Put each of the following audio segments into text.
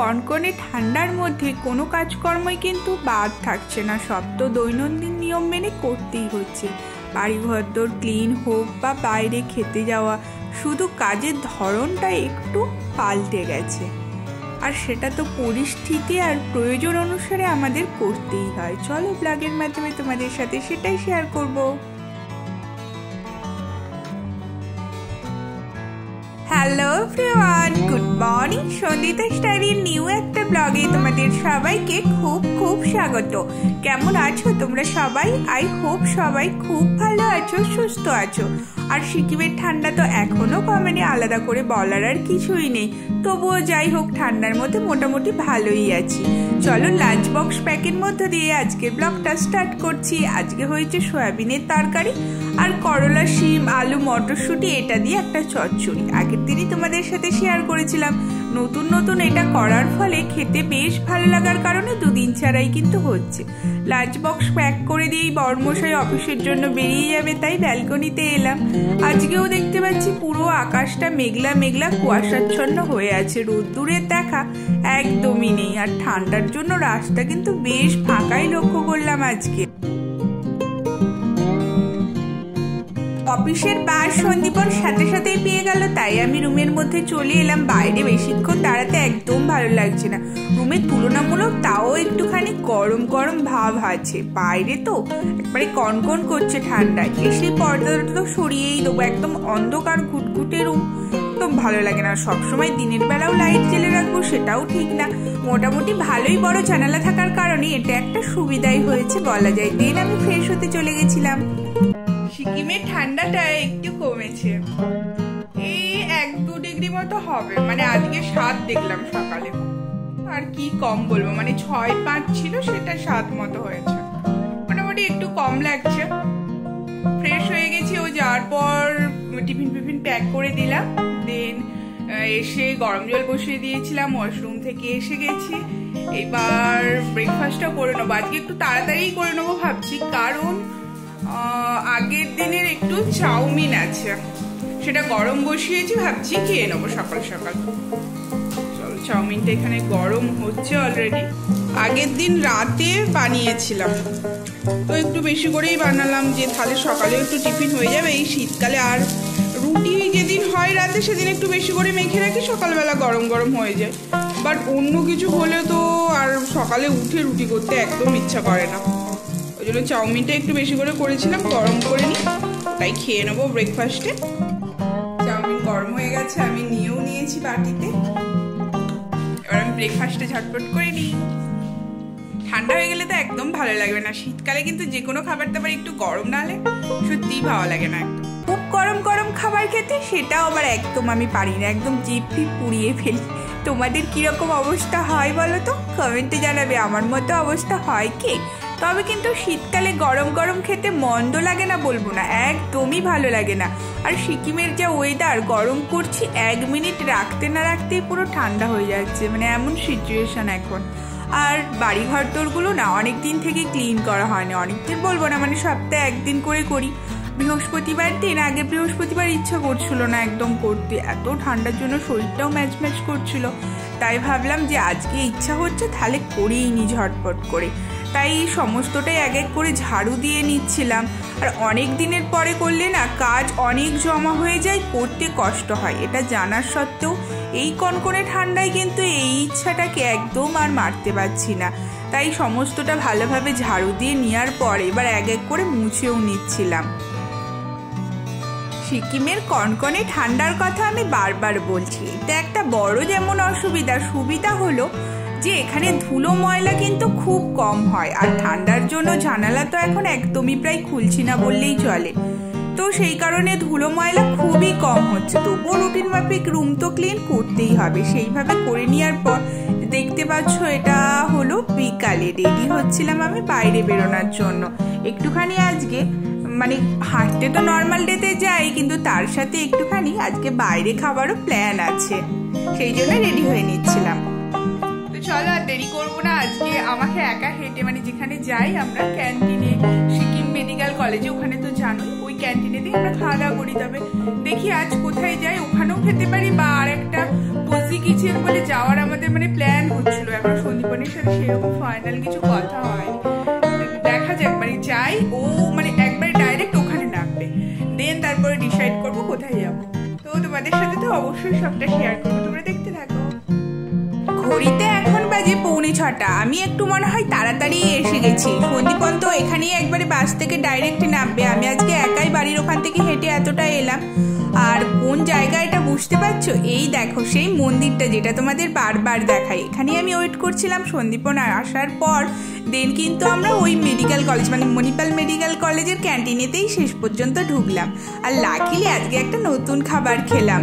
কনকনে ঠান্ডার মধ্যে কোনো কাজকর্মই কিন্তু বাদ থাকছে না, সব তো দৈনন্দিন নিয়ম মেনে করতেই হচ্ছে। বাড়িঘরদোর ক্লিন হোক বা বাইরে খেতে যাওয়া, শুধু কাজের ধরনটা একটু পাল্টে গেছে, আর সেটা তো পরিস্থিতি আর প্রয়োজন অনুসারে আমাদের করতেই হয়। চলো ব্লগের মাধ্যমে তোমাদের সাথে সেটাই শেয়ার করব। Hello everyone, good morning. Sandita স্টাইলের নিউ একটা ব্লগে তোমাদের সবাইকে খুব খুব স্বাগত। কেমন আছো তোমরা সবাই? আই হোপ সবাই খুব ভালো আছো, সুস্থ আছো। আর সিকিমের ঠান্ডা তো এখনো কমেনি, আলাদা করে বলার আর কিছুই নেই। তবুও যাই হোক, ঠান্ডার মধ্যে মোটামুটি ভালোই আছি। চলো লাঞ্চ বক্স প্যাকের মধ্যে দিয়ে আজকের ব্লগটা স্টার্ট করছি। আজকে হয়েছে সয়াবিনের তরকারি আর করলা, শিম, আলু, মটরশুঁটি এটা দিয়ে একটা চচ্চড়ি। আগের দিনই তোমাদের সাথে শেয়ার করেছিলাম। নতুন নতুন এটা করার ফলে খেতে বেশ ভালো লাগার কারণে দুদিন ছাড়াই কিন্তু হচ্ছে। লাঞ্চ বক্স প্যাক করে দিয়েই বড়মশাই অফিসের জন্য বেরিয়ে যাবে, তাই ব্যালকনিতে এলাম। আজকেও দেখতে পাচ্ছি পুরো আকাশটা মেঘলা মেঘলা কুয়াশাচ্ছন্ন হয়ে আছে, রোদ্দুরের দেখা একদমই নেই। আর ঠান্ডার জন্য রাস্তা কিন্তু বেশ ফাঁকাই লক্ষ্য করলাম আজকে। অফিসের বাস সন্দীপন সাথে সাথেই পেয়ে গেল, তাই আমি রুমের মধ্যে চলে এলাম। বাইরে বেশিক্ষণ দাঁড়াতে একদম ভালো লাগছে না। রুমের তুলনামূলক তাও একটুখানি গরম গরম ভাব আছে, বাইরে তো একবারে কনকন করছে ঠান্ডা। এসে পর্দাটা তো সরিয়েই দেবো, একদম অন্ধকার ঘুটঘুটে রুম, একদম ভালো লাগে না। সবসময় দিনের বেলাও লাইট জ্বেলে রাখবো সেটাও ঠিক না। মোটামুটি ভালোই বড় জানালা থাকার কারণে এটা একটা সুবিধাই হয়েছে বলা যায়। দিন আমি ফ্রেশ হতে চলে গেছিলাম। সিকিমের ঠান্ডাটা একটু কমেছে, এই 1-2 ডিগ্রি মতো হবে। মানে আজকে 7 দেখলাম সকালে, আর কি কম বলবো, মানে 6-5 ছিল, সেটা 7 মতো হয়েছে। মোটামুটি একটু কম লাগছে। ফ্রেশ হয়ে গেছি, ও যাওয়ার পর টিফিন ফিফিন প্যাক করে দিলাম। দেন এসে গরম জল বসিয়ে দিয়েছিলাম, ওয়াশরুম থেকে এসে গেছি। এবার ব্রেকফাস্টটা করে নেবো। আজকে একটু তাড়াতাড়ি করে নেবো ভাবছি, কারণ আগের দিনের একটু চাউমিন আছে, সেটা গরম বসিয়েছি, ভাবছি খেয়ে নেবো সকাল সকাল। চলো, চাউমিনটা এখানে গরম হচ্ছে অলরেডি। আগের দিন রাতে বানিয়েছিলাম, তো একটু বেশি করেই বানালাম, যে তাহলে সকালে একটু টিফিন হয়ে যাবে এই শীতকালে। আর রুটি যেদিন হয় রাতে, সেদিন একটু বেশি করে মেখে রাখি, সকালবেলা গরম গরম হয়ে যায়। বাট অন্য কিছু হলে তো আর সকালে উঠে রুটি করতে একদম ইচ্ছা করে না। ওই জন্য চাউমিনটা একটু বেশি করে করেছিলাম, গরম করে নিই, তাই খেয়ে নেবো ব্রেকফাস্টে। চাউমিন গরম হয়ে গেছে, আমি নিয়েও নিয়েছি বাটিতে। এবার আমি ব্রেকফাস্টে ঝটপট করে নিই। ঠান্ডা হয়ে গেলে তো একদম ভালো লাগবে না। শীতকালে কিন্তু যে কোনো খাবার দাবার একটু গরম না হলে সত্যিই ভালো লাগে না। একদম খুব গরম গরম খাবার খেতে সেটাও আবার একদম আমি পারি না, একদম জিভ ফিভ পুড়িয়ে ফেলি। তোমাদের কিরকম অবস্থা হয় বলো তো, কমেন্টে জানাবে। আমার মতো অবস্থা হয় কি? তবে কিন্তু শীতকালে গরম গরম খেতে মন্দ লাগে না বলবো না, একদমই ভালো লাগে না। আর সিকিমের যা ওয়েদার, গরম করছি 1 মিনিট রাখতে না রাখতেই পুরো ঠান্ডা হয়ে যাচ্ছে, মানে এমন সিচুয়েশন এখন। আর বাড়িঘর দোরগুলো না অনেক দিন থেকে ক্লিন করা হয়নি, অনেকদিন বলবো না, মানে সপ্তাহে 1 দিন করে করি। বৃহস্পতিবার দিন, আগে বৃহস্পতিবার ইচ্ছা করছিল না একদম করতে, এত ঠান্ডার জন্য শরীরটাও ম্যাচ ম্যাচ করছিল। তাই ভাবলাম যে আজকে ইচ্ছা হচ্ছে, তাহলে করেই নি ঝটপট করে। তাই সমস্তটাই এক এক করে ঝাড়ু দিয়ে নিচ্ছিলাম। আর অনেক দিনের পরে করলে না কাজ অনেক জমা হয়ে যায়, করতে কষ্ট হয়। এটা জানার সত্ত্বেও এই কনকনে ঠান্ডায় কিন্তু এই ইচ্ছাটাকে একদম আর মারতে পারছি না। তাই সমস্তটা ভালোভাবে ঝাড়ু দিয়ে নেওয়ার পর এবার এক এক করে মুছেও নিচ্ছিলাম। সিকিমের কনকনে ঠান্ডার কথা আমি বারবার বলছি, এটা একটা বড় যেমন অসুবিধা, সুবিধা হলো যে এখানে ধুলো ময়লা কিন্তু খুব কম হয়। আর ঠান্ডার জন্য জানালা তো এখন একদমই প্রায় খুলছি না বললেই চলে, তো সেই কারণে ধুলো ময়লা খুবই কম হচ্ছে। তবুও রুটিন মাফিক রুম তো ক্লিন করতেই হবে। সেইভাবে করে নেওয়ার পর দেখতে পাচ্ছ এটা হলো বিকালে, রেডি হচ্ছিলাম আমি বাইরে বেরোনোর জন্য। একটুখানি আজকে মানে হাঁটতে তো নর্মাল ডেতে যাই, কিন্তু তার সাথে একটুখানি আজকে বাইরে খাবারও প্ল্যান আছে, সেই জন্য রেডি হয়ে নিচ্ছিলাম। তো চলো আর দেরি করবো না। আজকে আমাকে একা হেঁটে, মানে যেখানে যাই আমরা ক্যান্টিনে, সিকিম মেডিকেল কলেজে, ওখানে তো জানোই ওই ক্যান্টিনেতেই আমরা খাওয়া দাওয়া করি। তবে দেখি আজ কোথায় যাই, ওখানেও খেতে পারি বা আর একটা আজকে কিছু বলে যাওয়ার আমাদের মানে প্ল্যান হচ্ছিল, এখন সন্দীপনের সাথে সেরকম ফাইনাল কিছু কথা হয়নি। দেখা যাক, মানে যাই, ও মানে একবারে ডাইরেক্ট ওখানে নামবে, দেন তারপরে ডিসাইড করবো কোথায় যাবো। তো তোমাদের সাথে তো অবশ্যই সবটা শেয়ার করবো, তোমরা দেখতে থাকো। ঘড়িতে এখন বাজে 6:45। আমি একটু মনে হয় তাড়াতাড়ি এসে গেছি। সন্দীপন তো এখানেই একবারে বাস থেকে ডাইরেক্ট নামবে। আমি আজকে একাই বাড়ির ওখান থেকে হেঁটে এতটা এলাম। আর কোন জায়গা এটা বুঝতে পারছো? এই দেখো সেই মন্দিরটা যেটা তোমাদের বারবার দেখাই। এখানেই আমি ওয়েট করছিলাম সন্দীপন আসার পর। দেন কিন্তু আমরা ওই মেডিকেল কলেজ মানে মণিপাল মেডিকেল কলেজের ক্যান্টিনেতেই শেষ পর্যন্ত ঢুকলাম। আর লাকিলি আজকে একটা নতুন খাবার খেলাম।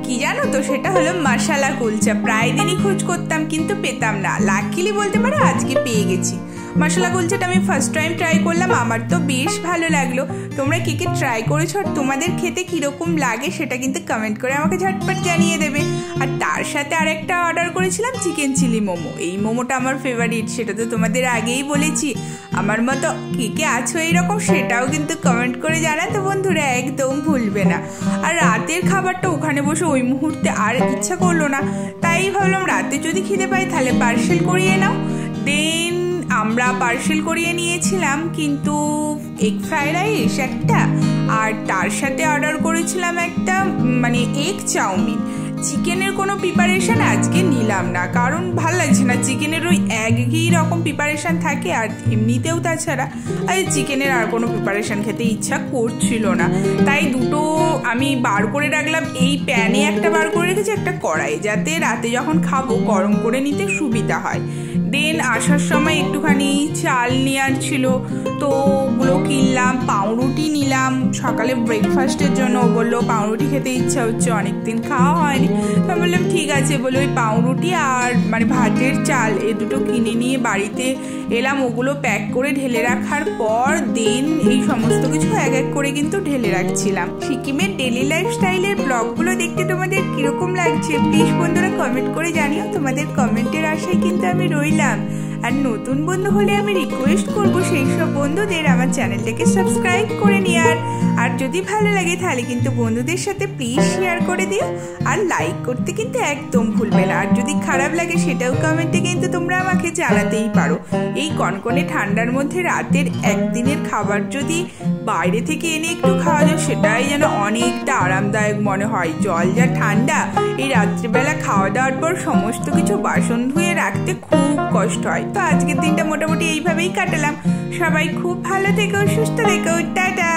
কি জানো তো, সেটা হলো মশালা কুলচা। প্রায় দিনই খোঁজ করতাম কিন্তু পেতাম না, লাকিলি বলতে পারো আজকে পেয়ে গেছি। মশলা কুলচাটা আমি ফার্স্ট টাইম ট্রাই করলাম, আমার তো বেশ ভালো লাগলো। তোমরা কে কে ট্রাই করেছো আর তোমাদের খেতে কিরকম লাগে সেটা কিন্তু কমেন্ট করে আমাকে ঝটপট জানিয়ে দেবে। আর তার সাথে আরেকটা অর্ডার করেছিলাম চিকেন চিলি মোমো। এই মোমোটা আমার ফেভারিট, সেটা তো তোমাদের আগেই বলেছি। আমার মতো কে কে আছো এইরকম সেটাও কিন্তু কমেন্ট করে জানাতো বন্ধুরা, একদম ভুলবে না। আর রাতের খাবারটা ওখানে বসে ওই মুহূর্তে আর ইচ্ছা করলো না, তাই ভাবলাম রাতে যদি খিদে পাই তাহলে পার্সেল করিয়ে নাও। দেন আমরা পার্সেল করিয়ে নিয়েছিলাম কিন্তু এগ ফ্রাইড রাইস একটা, আর তার সাথে অর্ডার করেছিলাম একটা মানে এগ চাউমিন। চিকেনের কোনো প্রিপারেশন আজকে নিলাম না, কারণ ভালো লাগছে না। চিকেনের ওই একই রকম প্রিপারেশন থাকে, আর এমনিতেও তাছাড়া আর চিকেনের আর কোনো প্রিপারেশন খেতে ইচ্ছা করছিল না। তাই দুটো আমি বার করে রাখলাম। এই প্যানে একটা বার করে রেখেছি, একটা কড়াই, যাতে রাতে যখন খাবো গরম করে নিতে সুবিধা হয়। দেন আসার সময় একটুখানি চাল নেওয়ার ছিল, তো ওগুলো কিনলাম। পাউরুটি নিলাম সকালে ব্রেকফাস্টের জন্য। বললো পাউরুটি খেতে ইচ্ছা হচ্ছে, অনেকদিন খাওয়া হয়নি। তো আমি বললাম ঠিক আছে, বলে ওই পাউরুটি আর মানে ভাতের চাল এই দুটো কিনে নিয়ে বাড়িতে এলাম। ওগুলো প্যাক করে ঢেলে রাখার পর দেন এই সমস্ত কিছু এক এক করে কিন্তু ঢেলে রাখছিলাম। সিকিমের ডেলি লাইফস্টাইলের ব্লগগুলো দেখতে তোমাদের কিরকম লাগছে প্লিজ বন্ধুরা কমেন্ট করে জানিও। তোমাদের কমেন্টের আশায় কিন্তু আমি রইলাম। আর নতুন বন্ধু হলে আমি রিকোয়েস্ট করবো সেই সব বন্ধুদের আমার চ্যানেলটাকে সাবস্ক্রাইব করে নেওয়ার। আর যদি ভালো লাগে তাহলে কিন্তু বন্ধুদের সাথে প্লিজ শেয়ার করে দিও, আর লাইক করতে কিন্তু একদম ভুলবে না। আর যদি খারাপ লাগে সেটাও কমেন্টে কিন্তু তোমরা আমাকে জানাতেই পারো। এই কনকনে ঠান্ডার মধ্যে রাতের একদিনের খাবার যদি বাইরে থেকে এনে একটু খাওয়া যায় সেটাই যেন অনেকটা আরামদায়ক মনে হয়। জল যা ঠান্ডা, এই রাত্রিবেলা খাওয়া দাওয়ার পর সমস্ত কিছু বাসন ধুয়ে রাখতে খুব কষ্ট হয়। তো আজকের দিনটা মোটামুটি এইভাবেই কাটালাম। সবাই খুব ভালো থেকো, সুস্থ থেকো, টাটা।